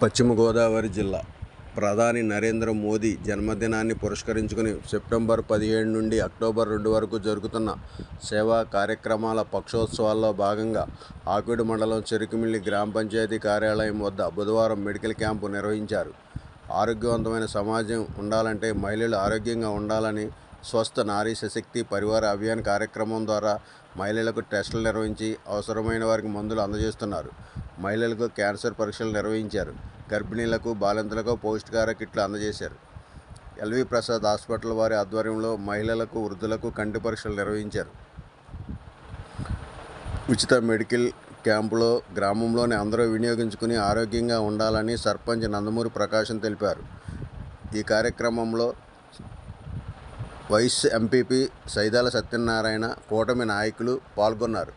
పశ్చిమ గోదావరి జిల్లా ప్రధాని నరేంద్ర మోదీ జన్మదినాన్ని పురస్కరించుకుని సెప్టెంబర్ 17 నుండి అక్టోబర్ 2 వరకు జరుగుతున్న సేవా కార్యక్రమాల పక్షోత్సవాల్లో భాగంగా ఆకివీడు మండలం చెరుకుమిల్లి గ్రామ పంచాయతీ కార్యాలయం వద్ద బుధవారం మెడికల్ క్యాంపు నిర్వహించారు. ఆరోగ్యవంతమైన సమాజం ఉండాలంటే మహిళలు ఆరోగ్యంగా ఉండాలని స్వస్థ నారీ సశక్తి పరివార అభియాన్ కార్యక్రమం ద్వారా మహిళలకు టెస్టులు నిర్వహించి అవసరమైన వారికి మందులు అందజేస్తున్నారు. మహిళలకు క్యాన్సర్ పరీక్షలు నిర్వహించారు. గర్భిణీలకు బాలింతలకు పౌష్టికాహార కిట్లు అందజేశారు. ఎల్వి ప్రసాద్ హాస్పిటల్ వారి ఆధ్వర్యంలో మహిళలకు వృద్ధులకు కంటి పరీక్షలు నిర్వహించారు. ఉచిత మెడికల్ క్యాంపులో గ్రామంలోని అందరూ వినియోగించుకుని ఆరోగ్యంగా ఉండాలని సర్పంచ్ నందమూరి ప్రకాశం తెలిపారు. ఈ కార్యక్రమంలో వైస్ ఎంపీపీ సైదాల సత్యనారాయణ, కూటమి నాయకులు పాల్గొన్నారు.